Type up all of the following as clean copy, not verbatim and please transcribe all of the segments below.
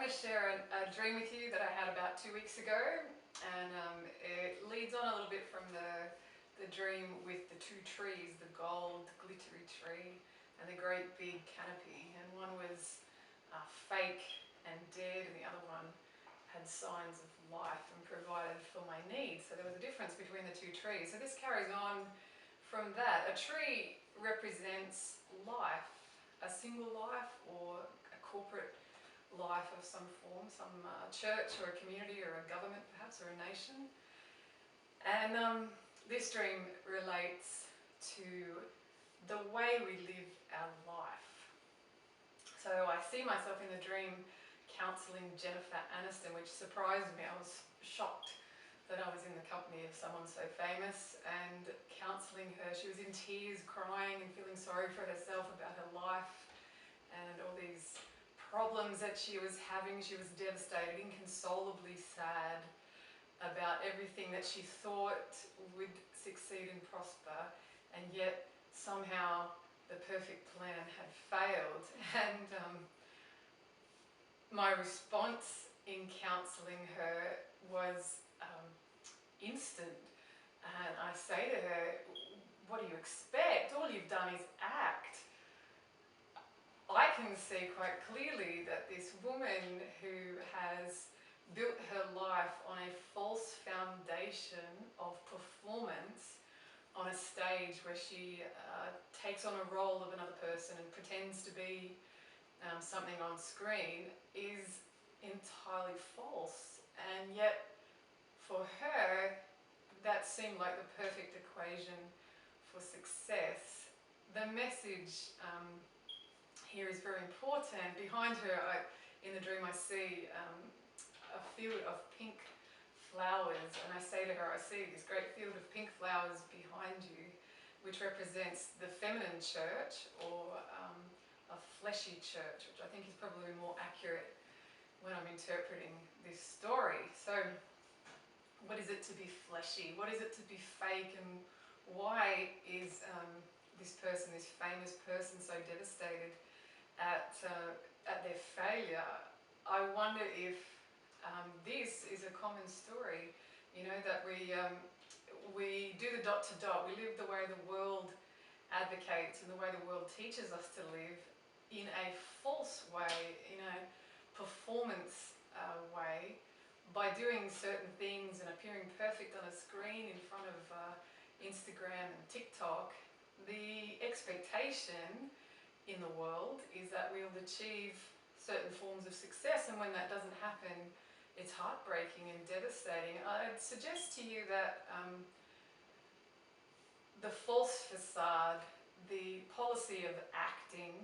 want to share a dream with you that I had about 2 weeks ago, and it leads on a little bit from the dream with the two trees, the gold glittery tree and the great big canopy. And one was fake and dead, and the other one had signs of life and provided for my needs. So there was a difference between the two trees. So this carries on from that. A tree represents life, a single life or a corporate life of some form, some church or a community or a government perhaps, or a nation. And this dream relates to the way we live our life. So I see myself in the dream counselling Jennifer Aniston, which surprised me. I was shocked that I was in the company of someone so famous and counselling her. She was in tears, crying and feeling sorry for herself about her life and all these problems that she was having. She was devastated, inconsolably sad about everything that she thought would succeed and prosper, and yet somehow the perfect plan had failed. And my response in counselling her was instant. And I say to her, what do you expect? All you've done is act. I can see quite clearly that this woman who has built her life on a false foundation of performance on a stage where she takes on a role of another person and pretends to be something on screen is entirely false. And yet for her, that seemed like the perfect equation for success. The message here is very important. Behind her, in the dream, I see a field of pink flowers, and I say to her, I see this great field of pink flowers behind you, which represents the feminine church, or a fleshy church, which I think is probably more accurate when I'm interpreting this story. So what is it to be fleshy? What is it to be fake? And why is this person, this famous person, so devastated at their failure? I wonder if this is a common story, you know, that we do the dot to dot, we live the way the world advocates and the way the world teaches us to live in a false way, in a performance way, by doing certain things and appearing perfect on a screen in front of Instagram and TikTok. The expectation in the world is that we'll achieve certain forms of success, and when that doesn't happen, it's heartbreaking and devastating. I'd suggest to you that the false facade, the policy of acting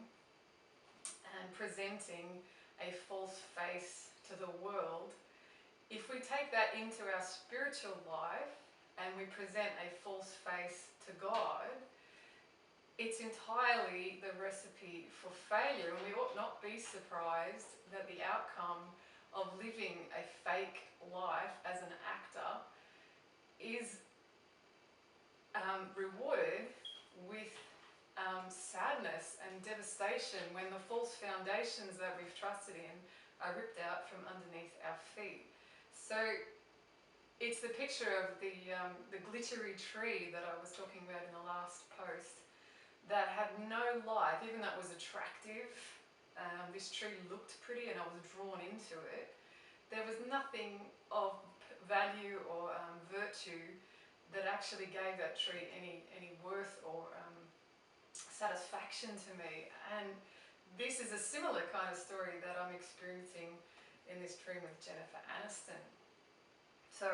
and presenting a false face to the world, if we take that into our spiritual life and we present a false face to God, it's entirely the recipe for failure, and we ought not be surprised that the outcome of living a fake life as an actor is rewarded with sadness and devastation when the false foundations that we've trusted in are ripped out from underneath our feet. So it's the picture of the glittery tree that I was talking about in the last post, that had no life, even though it was attractive. This tree looked pretty and I was drawn into it. There was nothing of value or virtue that actually gave that tree any worth or satisfaction to me. And this is a similar kind of story that I'm experiencing in this dream with Jennifer Aniston. So,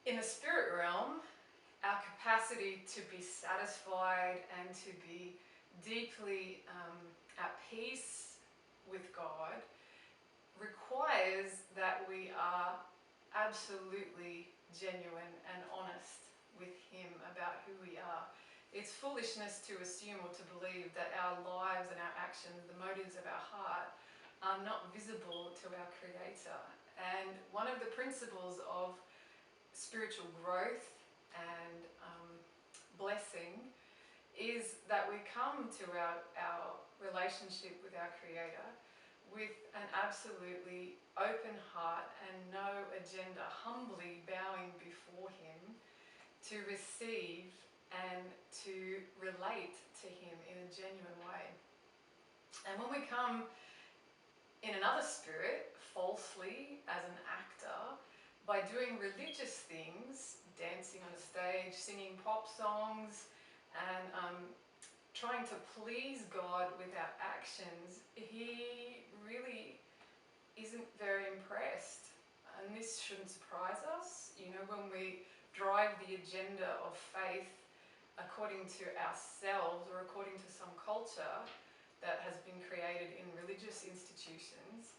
in the spirit realm, our capacity to be satisfied and to be deeply at peace with God requires that we are absolutely genuine and honest with Him about who we are. It's foolishness to assume or to believe that our lives and our actions, the motives of our heart, are not visible to our Creator. And one of the principles of spiritual growth and blessing is that we come to our relationship with our Creator with an absolutely open heart and no agenda, humbly bowing before him to receive and to relate to him in a genuine way. And when we come in another spirit, falsely, as an actor, by doing religious things, dancing on a stage, singing pop songs, and trying to please God with our actions, he really isn't very impressed. And this shouldn't surprise us. You know, when we drive the agenda of faith according to ourselves or according to some culture that has been created in religious institutions,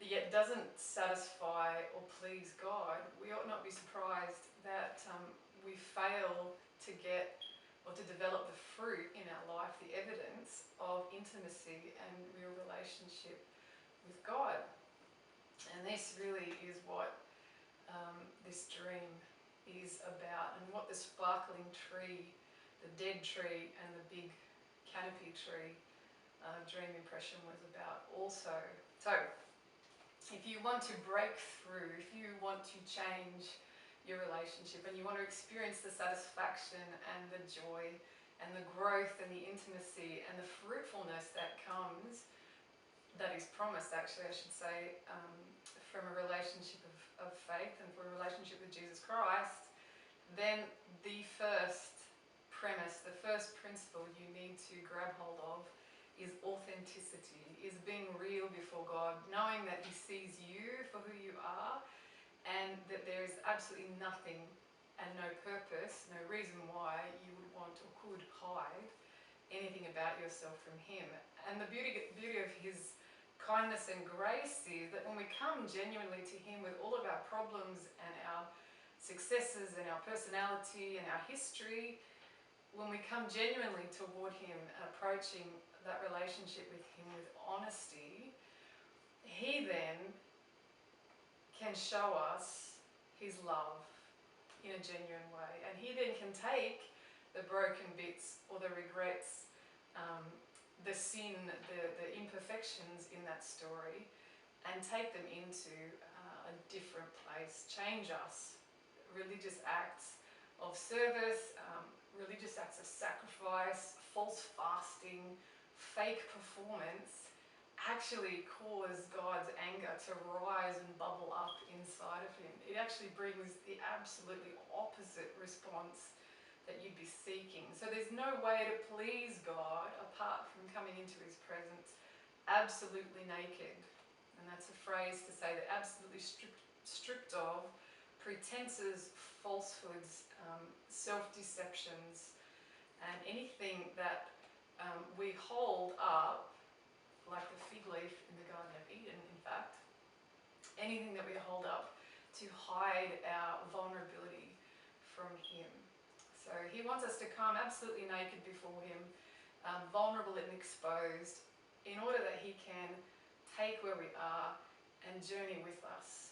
yet doesn't satisfy or please God, we ought not be surprised that we fail to get or to develop the fruit in our life, the evidence of intimacy and real relationship with God. And this really is what this dream is about, and what the sparkling tree, the dead tree, and the big canopy tree dream impression was about also. So, if you want to break through, if you want to change your relationship and you want to experience the satisfaction and the joy and the growth and the intimacy and the fruitfulness that comes, that is promised actually, I should say, from a relationship of faith and from a relationship with Jesus Christ, then the first premise, the first principle you need to grab hold of is authenticity, is being real before God, knowing that he sees you for who you are, and that there is absolutely nothing and no purpose, no reason why you would want or could hide anything about yourself from him. And the beauty of his kindness and grace is that when we come genuinely to him with all of our problems and our successes and our personality and our history, when we come genuinely toward him and approaching that relationship with him with honesty, he then can show us his love in a genuine way. And he then can take the broken bits or the regrets, the sin, the imperfections in that story, and take them into a different place, change us. Religious acts of service, religious acts of sacrifice, false fasting, fake performance actually cause God's anger to rise and bubble up inside of him. It actually brings the absolutely opposite response that you'd be seeking. So there's no way to please God apart from coming into his presence absolutely naked. And that's a phrase to say that absolutely stripped of pretenses, falsehoods, self-deceptions, and anything that we hold up, like the fig leaf in the Garden of Eden, in fact, anything that we hold up to hide our vulnerability from him. So he wants us to come absolutely naked before him, vulnerable and exposed, in order that he can take where we are and journey with us